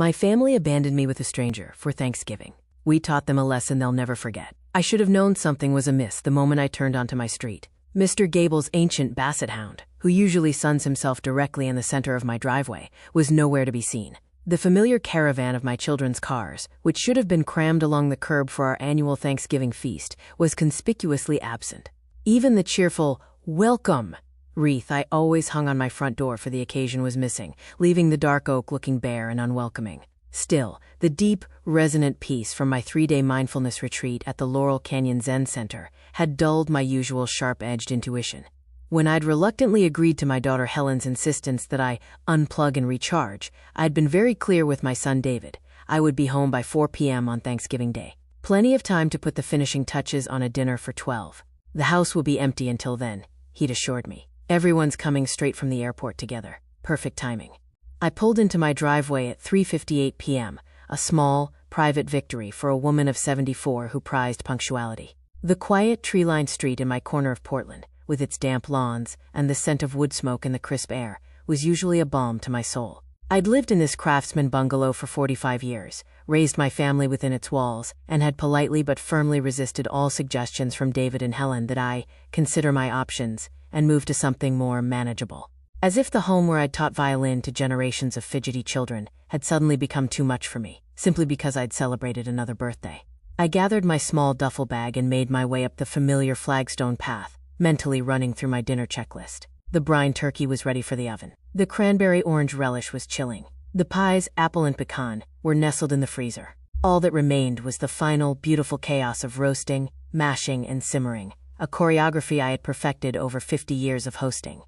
My family abandoned me with a stranger for Thanksgiving. We taught them a lesson they'll never forget. I should have known something was amiss the moment I turned onto my street. Mr. Gable's ancient basset hound, who usually suns himself directly in the center of my driveway, was nowhere to be seen. The familiar caravan of my children's cars, which should have been crammed along the curb for our annual Thanksgiving feast, was conspicuously absent. Even the cheerful, "Welcome" wreath I always hung on my front door for the occasion was missing, leaving the dark oak looking bare and unwelcoming. Still, the deep, resonant peace from my 3-day mindfulness retreat at the Laurel Canyon Zen Center had dulled my usual sharp-edged intuition. When I'd reluctantly agreed to my daughter Helen's insistence that I unplug and recharge, I'd been very clear with my son David. I would be home by 4 p.m. on Thanksgiving Day. Plenty of time to put the finishing touches on a dinner for 12. The house will be empty until then, he'd assured me. Everyone's coming straight from the airport together. Perfect timing. I pulled into my driveway at 3:58 p.m., a small, private victory for a woman of 74 who prized punctuality. The quiet, tree-lined street in my corner of Portland, with its damp lawns and the scent of wood smoke in the crisp air, was usually a balm to my soul. I'd lived in this craftsman bungalow for 45 years, raised my family within its walls, and had politely but firmly resisted all suggestions from David and Helen that I consider my options and move to something more manageable. As if the home where I'd taught violin to generations of fidgety children had suddenly become too much for me, simply because I'd celebrated another birthday. I gathered my small duffel bag and made my way up the familiar flagstone path, mentally running through my dinner checklist. The brine turkey was ready for the oven. The cranberry orange relish was chilling. The pies, apple and pecan, were nestled in the freezer. All that remained was the final, beautiful chaos of roasting, mashing, and simmering, a choreography I had perfected over 50 years of hosting.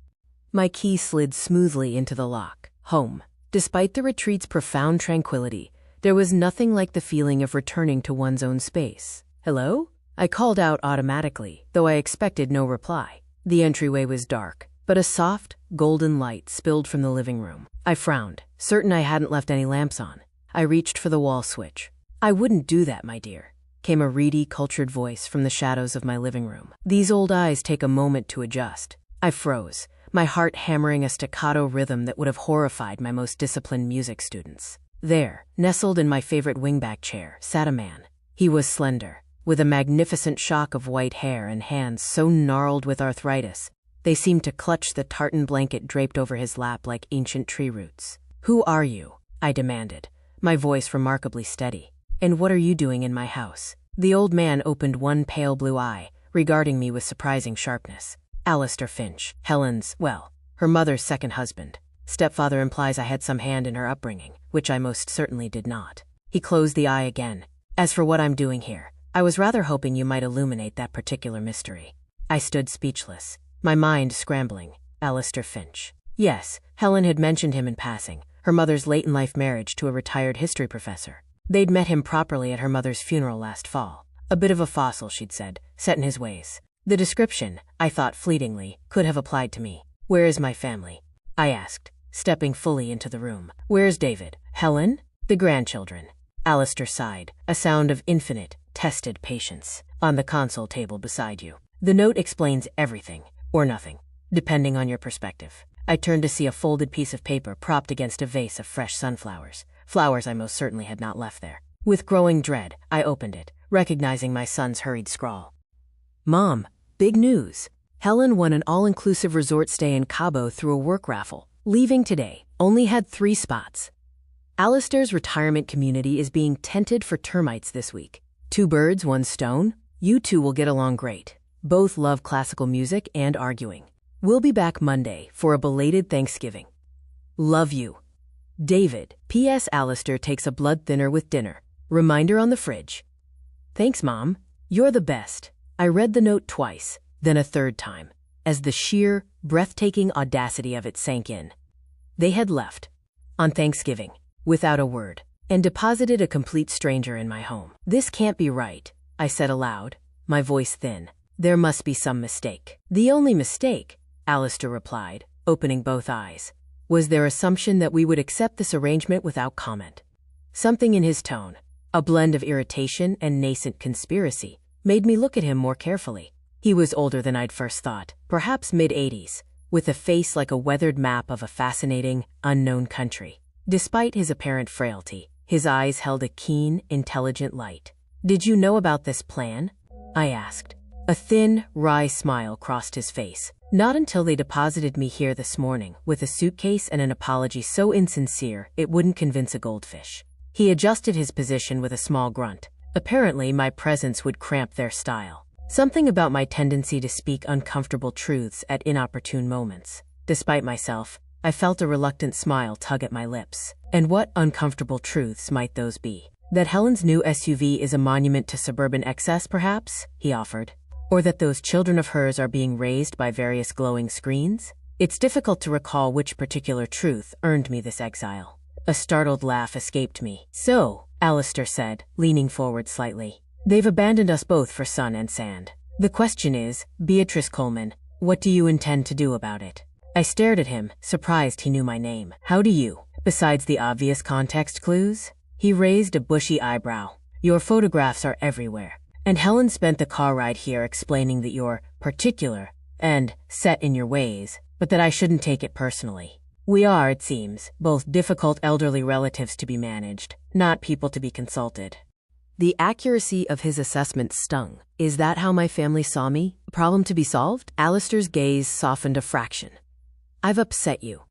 My key slid smoothly into the lock. Home. Despite the retreat's profound tranquility, there was nothing like the feeling of returning to one's own space. "Hello?" I called out automatically, though I expected no reply. The entryway was dark, but a soft, golden light spilled from the living room. I frowned, certain I hadn't left any lamps on. I reached for the wall switch. "I wouldn't do that, my dear," came a reedy, cultured voice from the shadows of my living room. These old eyes take a moment to adjust. I froze, my heart hammering a staccato rhythm that would have horrified my most disciplined music students. There, nestled in my favorite wingback chair, sat a man. He was slender, with a magnificent shock of white hair and hands so gnarled with arthritis, they seemed to clutch the tartan blanket draped over his lap like ancient tree roots. "Who are you?" I demanded, my voice remarkably steady. "And what are you doing in my house?" The old man opened one pale blue eye, regarding me with surprising sharpness. "Alistair Finch, Helen's, her mother's second husband. Stepfather implies I had some hand in her upbringing, which I most certainly did not." He closed the eye again. "As for what I'm doing here, I was rather hoping you might illuminate that particular mystery." I stood speechless, my mind scrambling. Alistair Finch. Yes, Helen had mentioned him in passing, her mother's late-in-life marriage to a retired history professor. They'd met him properly at her mother's funeral last fall. A bit of a fossil, she'd said, set in his ways. The description, I thought fleetingly, could have applied to me. "Where is my family?" I asked, stepping fully into the room. "Where's David? Helen? The grandchildren?" Alistair sighed, a sound of infinite, tested patience. "On the console table beside you. The note explains everything, or nothing, depending on your perspective." I turned to see a folded piece of paper propped against a vase of fresh sunflowers, flowers I most certainly had not left there. With growing dread, I opened it, recognizing my son's hurried scrawl. "Mom, big news. Helen won an all-inclusive resort stay in Cabo through a work raffle. Leaving today. Only had 3 spots. Alistair's retirement community is being tented for termites this week. 2 birds, 1 stone. You two will get along great. Both love classical music and arguing. We'll be back Monday for a belated Thanksgiving. Love you. David. P.S. Alistair takes a blood thinner with dinner. Reminder on the fridge." "Thanks, Mom. You're the best." I read the note twice, then a third time, as the sheer, breathtaking audacity of it sank in. They had left, on Thanksgiving, without a word, and deposited a complete stranger in my home. "This can't be right," I said aloud, my voice thin. "There must be some mistake." "The only mistake," Alistair replied, opening both eyes, "was their assumption that we would accept this arrangement without comment." Something in his tone, a blend of irritation and nascent conspiracy, made me look at him more carefully. He was older than I'd first thought, perhaps mid-80s, with a face like a weathered map of a fascinating, unknown country. Despite his apparent frailty, his eyes held a keen, intelligent light. "Did you know about this plan?" I asked. A thin, wry smile crossed his face. "Not until they deposited me here this morning, with a suitcase and an apology so insincere it wouldn't convince a goldfish." He adjusted his position with a small grunt. Apparently, my presence would cramp their style. Something about my tendency to speak uncomfortable truths at inopportune moments. Despite myself, I felt a reluctant smile tug at my lips. And what uncomfortable truths might those be? That Helen's new SUV is a monument to suburban excess, perhaps? He offered. Or that those children of hers are being raised by various glowing screens? It's difficult to recall which particular truth earned me this exile. A startled laugh escaped me. "So," Alistair said, leaning forward slightly, "they've abandoned us both for sun and sand. The question is, Beatrice Coleman, what do you intend to do about it?" I stared at him, surprised he knew my name. "How do you, besides the obvious context clues?" He raised a bushy eyebrow. "Your photographs are everywhere. And Helen spent the car ride here explaining that you're particular and set in your ways, but that I shouldn't take it personally. We are, it seems, both difficult elderly relatives to be managed, not people to be consulted." The accuracy of his assessment stung. "Is that how my family saw me? A problem to be solved?" Alistair's gaze softened a fraction. "I've upset you.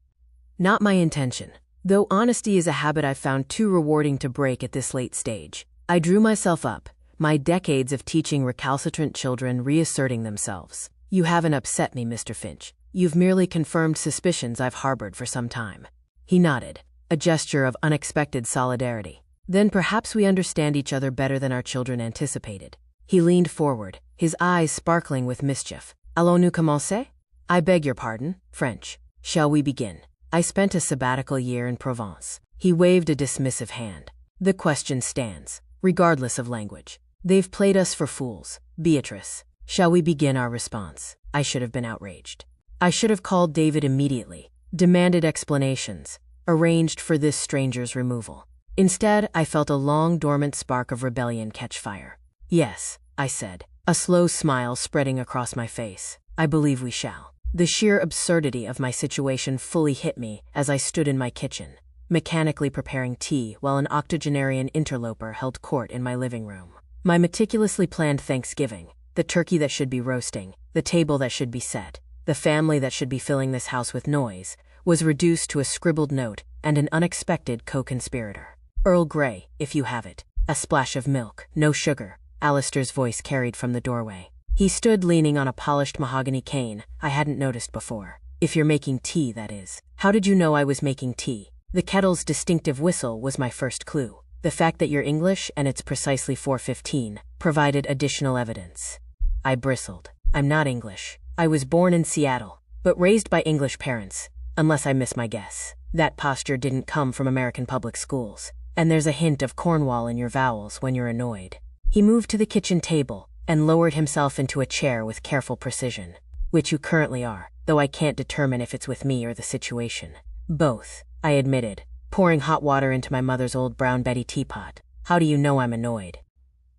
Not my intention. Though honesty is a habit I've found too rewarding to break at this late stage. I drew myself up, my decades of teaching recalcitrant children reasserting themselves. You haven't upset me, Mr. Finch. You've merely confirmed suspicions I've harbored for some time." He nodded, a gesture of unexpected solidarity. "Then perhaps we understand each other better than our children anticipated." He leaned forward, his eyes sparkling with mischief. "Allons-nous commencer? I beg your pardon, French. Shall we begin? I spent a sabbatical year in Provence." He waved a dismissive hand. "The question stands, regardless of language. They've played us for fools. Beatrice, shall we begin our response?" I should have been outraged. I should have called David immediately, demanded explanations, arranged for this stranger's removal. Instead, I felt a long dormant spark of rebellion catch fire. "Yes," I said, a slow smile spreading across my face. "I believe we shall." The sheer absurdity of my situation fully hit me as I stood in my kitchen, mechanically preparing tea while an octogenarian interloper held court in my living room. My meticulously planned Thanksgiving, the turkey that should be roasting, the table that should be set, the family that should be filling this house with noise, was reduced to a scribbled note and an unexpected co-conspirator. "Earl Grey, if you have it. A splash of milk, no sugar," Alistair's voice carried from the doorway. He stood leaning on a polished mahogany cane I hadn't noticed before. "If you're making tea, that is." "How did you know I was making tea?" The kettle's distinctive whistle was my first clue. The fact that you're English and it's precisely 4:15 provided additional evidence. I bristled. "I'm not English. I was born in Seattle, but raised by English parents, unless I miss my guess. That posture didn't come from American public schools, and there's a hint of Cornwall in your vowels when you're annoyed." He moved to the kitchen table and lowered himself into a chair with careful precision. "Which you currently are, though I can't determine if it's with me or the situation." "Both," I admitted, pouring hot water into my mother's old Brown Betty teapot. "How do you know I'm annoyed?"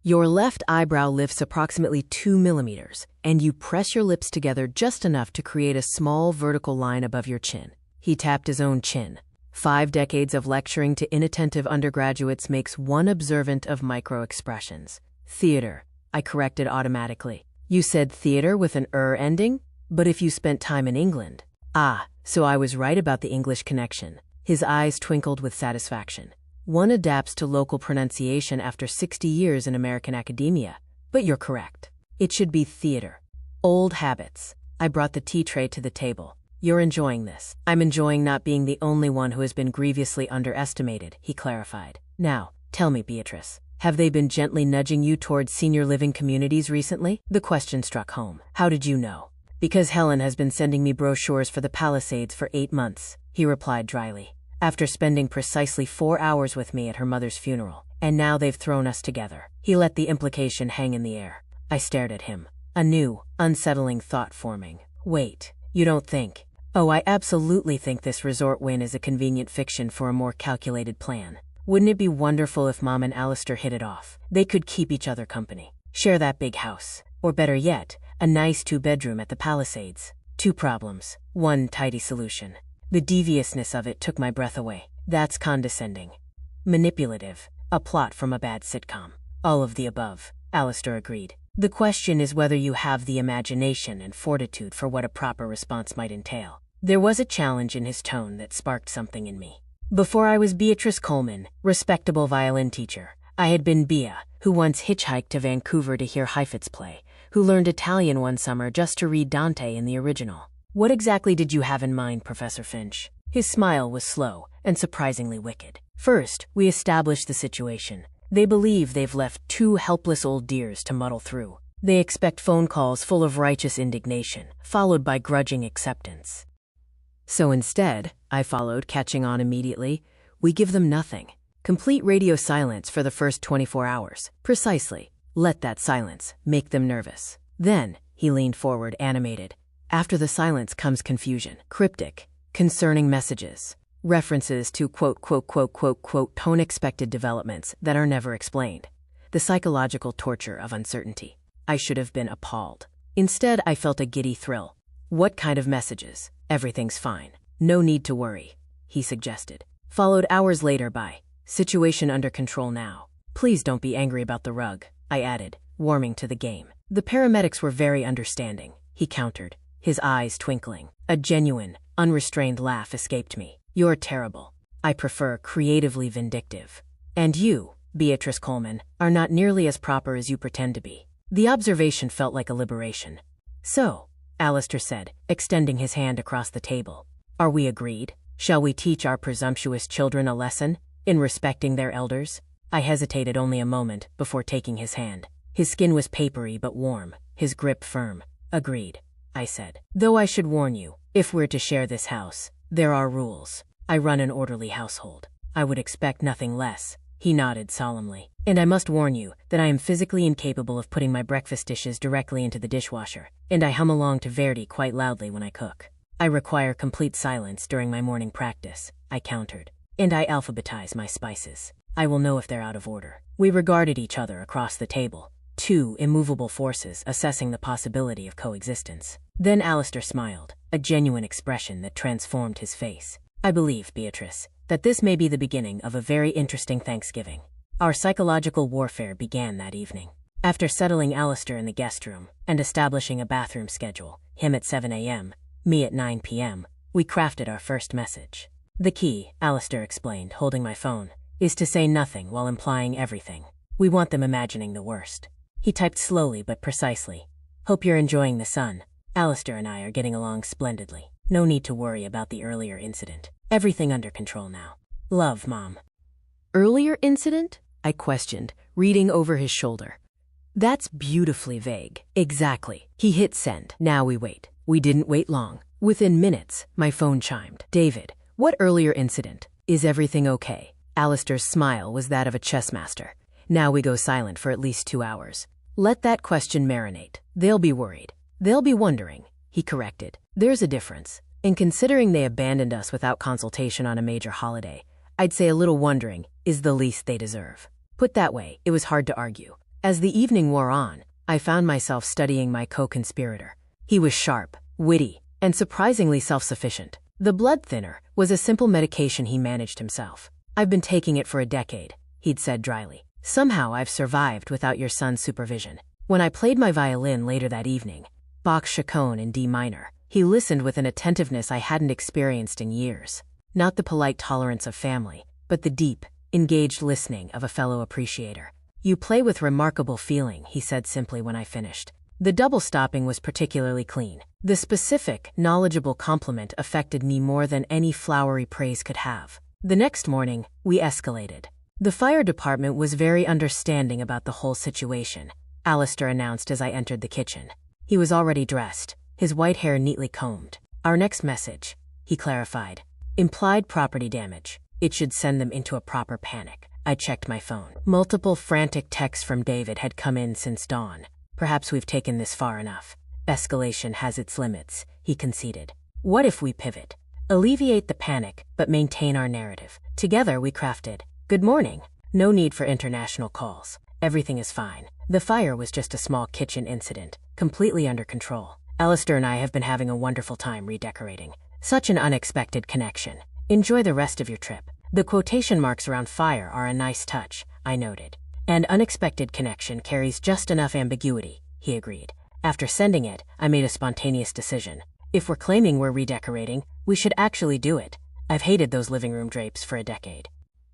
"Your left eyebrow lifts approximately 2 millimeters, and you press your lips together just enough to create a small vertical line above your chin." He tapped his own chin. 5 decades of lecturing to inattentive undergraduates makes one observant of micro-expressions. "Theater," I corrected automatically. "You said theater with an ending? But if you spent time in England." "Ah, so I was right about the English connection." His eyes twinkled with satisfaction. "One adapts to local pronunciation after 60 years in American academia, but you're correct. It should be theater." "Old habits." I brought the tea tray to the table. "You're enjoying this." "I'm enjoying not being the only one who has been grievously underestimated," he clarified. "Now, tell me, Beatrice, have they been gently nudging you towards senior living communities recently?" The question struck home. "How did you know?" "Because Helen has been sending me brochures for the Palisades for 8 months, he replied dryly, after spending precisely 4 hours with me at her mother's funeral. "And now they've thrown us together." He let the implication hang in the air. I stared at him, a new, unsettling thought forming. "Wait, you don't think?" "Oh, I absolutely think this resort win is a convenient fiction for a more calculated plan. Wouldn't it be wonderful if Mom and Alistair hit it off? They could keep each other company, share that big house, or better yet, a nice 2-bedroom at the Palisades. 2 problems, 1 tidy solution." The deviousness of it took my breath away. That's condescending. Manipulative. A plot from a bad sitcom. All of the above, Alistair agreed. The question is whether you have the imagination and fortitude for what a proper response might entail. There was a challenge in his tone that sparked something in me. Before I was Beatrice Coleman, respectable violin teacher, I had been Bea, who once hitchhiked to Vancouver to hear Heifetz play, who learned Italian one summer just to read Dante in the original. What exactly did you have in mind, Professor Finch? His smile was slow and surprisingly wicked. First, we established the situation. They believe they've left two helpless old dears to muddle through. They expect phone calls full of righteous indignation, followed by grudging acceptance. So instead, I followed, catching on immediately, we give them nothing. Complete radio silence for the first 24 hours. Precisely. Let that silence make them nervous. Then, he leaned forward, animated. After the silence comes confusion. Cryptic, concerning messages. References to quote, unexpected developments that are never explained. The psychological torture of uncertainty. I should have been appalled. Instead, I felt a giddy thrill. What kind of messages? Everything's fine. No need to worry, he suggested. Followed hours later by, situation under control now. Please don't be angry about the rug, I added, warming to the game. The paramedics were very understanding, he countered, his eyes twinkling. A genuine, unrestrained laugh escaped me. You're terrible. I prefer creatively vindictive. And you, Beatrice Coleman, are not nearly as proper as you pretend to be. The observation felt like a liberation. So, Alistair said, extending his hand across the table. Are we agreed? Shall we teach our presumptuous children a lesson in respecting their elders? I hesitated only a moment before taking his hand. His skin was papery but warm, his grip firm. Agreed, I said. Though I should warn you, if we're to share this house, there are rules. I run an orderly household. I would expect nothing less. He nodded solemnly. And I must warn you that I am physically incapable of putting my breakfast dishes directly into the dishwasher, and I hum along to Verdi quite loudly when I cook. I require complete silence during my morning practice, I countered. And I alphabetize my spices. I will know if they're out of order. We regarded each other across the table, two immovable forces assessing the possibility of coexistence. Then Alistair smiled, a genuine expression that transformed his face. I believe, Beatrice, that this may be the beginning of a very interesting Thanksgiving. Our psychological warfare began that evening. After settling Alistair in the guest room and establishing a bathroom schedule, him at 7 a.m., me at 9 p.m., we crafted our first message. The key, Alistair explained, holding my phone, is to say nothing while implying everything. We want them imagining the worst. He typed slowly but precisely. Hope you're enjoying the sun. Alistair and I are getting along splendidly. No need to worry about the earlier incident. Everything under control now. Love, Mom. Earlier incident? I questioned, reading over his shoulder. That's beautifully vague. Exactly. He hit send. Now we wait. We didn't wait long. Within minutes, my phone chimed. David, what earlier incident? Is everything okay? Alistair's smile was that of a chess master. Now we go silent for at least 2 hours. Let that question marinate. They'll be worried. They'll be wondering, he corrected. There's a difference. In considering they abandoned us without consultation on a major holiday, I'd say a little wondering is the least they deserve. Put that way, it was hard to argue. As the evening wore on, I found myself studying my co-conspirator. He was sharp, witty, and surprisingly self-sufficient. The blood thinner was a simple medication he managed himself. I've been taking it for a decade, he'd said dryly. Somehow I've survived without your son's supervision. When I played my violin later that evening, Bach's Chaconne in D minor, he listened with an attentiveness I hadn't experienced in years. Not the polite tolerance of family, but the deep, engaged listening of a fellow appreciator. You play with remarkable feeling, he said simply when I finished. The double stopping was particularly clean. The specific, knowledgeable compliment affected me more than any flowery praise could have. The next morning, we escalated. The fire department was very understanding about the whole situation, Alistair announced as I entered the kitchen. He was already dressed, his white hair neatly combed. Our next message, he clarified, implied property damage. It should send them into a proper panic. I checked my phone. Multiple frantic texts from David had come in since dawn. Perhaps we've taken this far enough. Escalation has its limits, he conceded. What if we pivot? Alleviate the panic, but maintain our narrative. Together we crafted, good morning. No need for international calls. Everything is fine. The fire was just a small kitchen incident, completely under control. Alistair and I have been having a wonderful time redecorating. Such an unexpected connection. Enjoy the rest of your trip. The quotation marks around fire are a nice touch, I noted. And unexpected connection carries just enough ambiguity, he agreed. After sending it, I made a spontaneous decision. If we're claiming we're redecorating, we should actually do it. I've hated those living room drapes for a decade.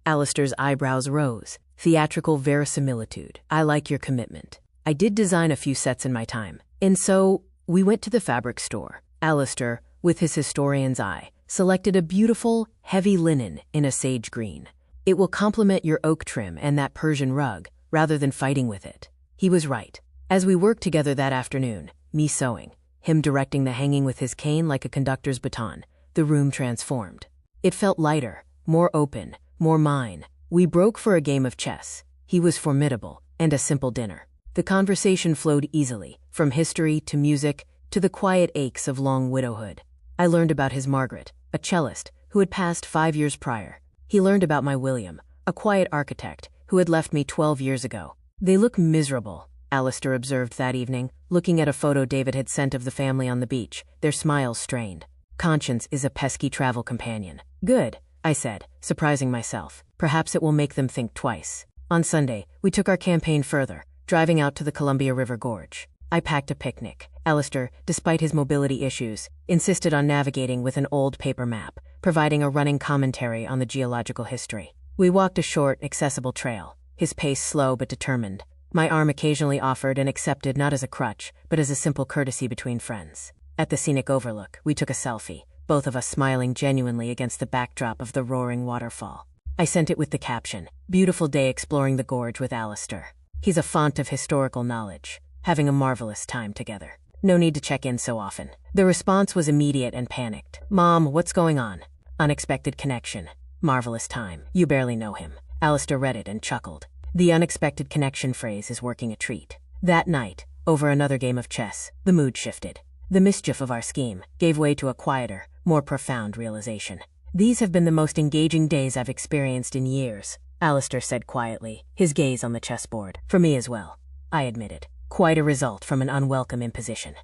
Alistair's eyebrows rose. Theatrical verisimilitude. I like your commitment. I did design a few sets in my time. And so, we went to the fabric store. Alistair, with his historian's eye, selected a beautiful, heavy linen in a sage green. It will complement your oak trim and that Persian rug, rather than fighting with it. He was right. As we worked together that afternoon, me sewing, him directing the hanging with his cane like a conductor's baton, the room transformed. It felt lighter, more open, more mine. We broke for a game of chess. He was formidable, and a simple dinner. The conversation flowed easily, from history to music to the quiet aches of long widowhood. I learned about his Margaret, a cellist who had passed 5 years prior. He learned about my William, a quiet architect who had left me 12 years ago. They look miserable, Alistair observed that evening, looking at a photo David had sent of the family on the beach, their smiles strained. Conscience is a pesky travel companion. Good, I said, surprising myself. Perhaps it will make them think twice. On Sunday, we took our campaign further, driving out to the Columbia River Gorge. I packed a picnic. Alistair, despite his mobility issues, insisted on navigating with an old paper map, providing a running commentary on the geological history. We walked a short, accessible trail, his pace slow but determined. My arm occasionally offered and accepted not as a crutch, but as a simple courtesy between friends. At the scenic overlook, we took a selfie, both of us smiling genuinely against the backdrop of the roaring waterfall. I sent it with the caption, "Beautiful day exploring the gorge with Alistair." He's a font of historical knowledge, having a marvelous time together. No need to check in so often. The response was immediate and panicked. "Mom, what's going on?" Unexpected connection. Marvelous time. You barely know him. Alistair read it and chuckled. The unexpected connection phrase is working a treat. That night, over another game of chess, the mood shifted. The mischief of our scheme gave way to a quieter, more profound realization. "These have been the most engaging days I've experienced in years," Alistair said quietly, his gaze on the chessboard. "For me as well," I admitted. Quite a result from an unwelcome imposition.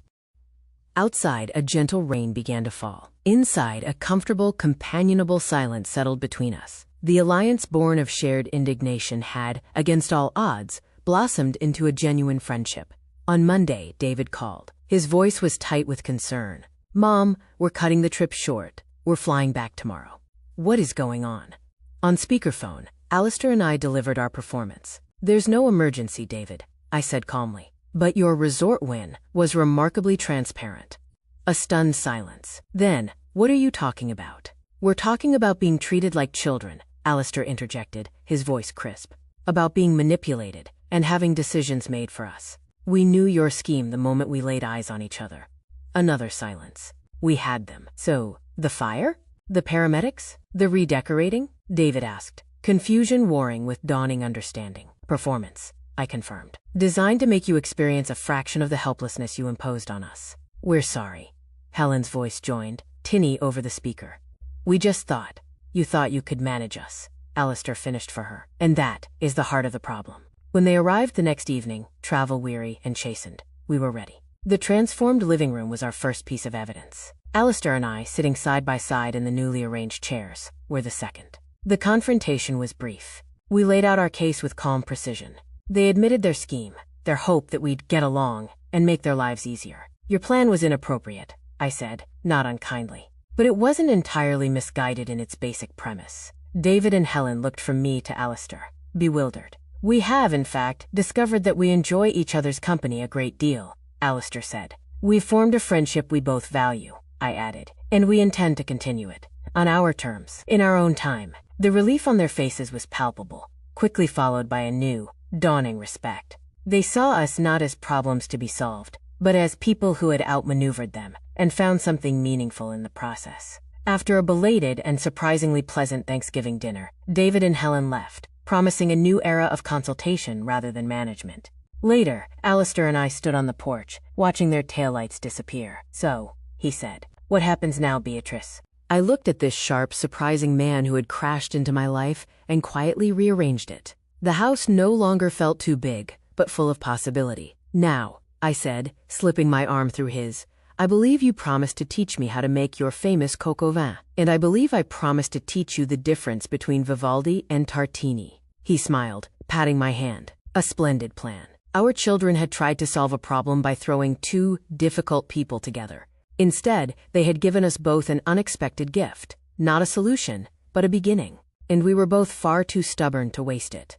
Outside, a gentle rain began to fall. Inside, a comfortable, companionable silence settled between us. The alliance born of shared indignation had, against all odds, blossomed into a genuine friendship. On Monday, David called. His voice was tight with concern. "Mom, we're cutting the trip short. We're flying back tomorrow." "What is going on?" On speakerphone, Alistair and I delivered our performance. "There's no emergency, David," I said calmly. "But your resort win was remarkably transparent." A stunned silence. "Then, what are you talking about?" "We're talking about being treated like children," Alistair interjected, his voice crisp. "About being manipulated and having decisions made for us. We knew your scheme the moment we laid eyes on each other." Another silence. "We had them. So, the fire? The paramedics? The redecorating?" David asked, confusion warring with dawning understanding. "Performance," I confirmed. "Designed to make you experience a fraction of the helplessness you imposed on us." "We're sorry." Helen's voice joined, tinny over the speaker. "We just thought. You thought you could manage us," Alistair finished for her. "And that is the heart of the problem." When they arrived the next evening, travel-weary and chastened, we were ready. The transformed living room was our first piece of evidence. Alistair and I, sitting side by side in the newly arranged chairs, were the second. The confrontation was brief. We laid out our case with calm precision. They admitted their scheme, their hope that we'd get along and make their lives easier. "Your plan was inappropriate," I said, not unkindly. "But it wasn't entirely misguided in its basic premise." David and Helen looked from me to Alistair, bewildered. "We have, in fact, discovered that we enjoy each other's company a great deal," Alistair said. "We've formed a friendship we both value," I added, "and we intend to continue it. On our terms, in our own time." The relief on their faces was palpable, quickly followed by a new, dawning respect. They saw us not as problems to be solved, but as people who had outmaneuvered them and found something meaningful in the process. After a belated and surprisingly pleasant Thanksgiving dinner, David and Helen left, promising a new era of consultation rather than management. Later, Alistair and I stood on the porch, watching their taillights disappear. "So," he said, "what happens now, Beatrice?" I looked at this sharp, surprising man who had crashed into my life and quietly rearranged it. The house no longer felt too big, but full of possibility. "Now," I said, slipping my arm through his, I believe you promised to teach me how to make your famous coq au vin, and I believe I promised to teach you the difference between Vivaldi and Tartini. He smiled, patting my hand. A splendid plan. Our children had tried to solve a problem by throwing two difficult people together. Instead, they had given us both an unexpected gift. Not a solution, but a beginning. And we were both far too stubborn to waste it.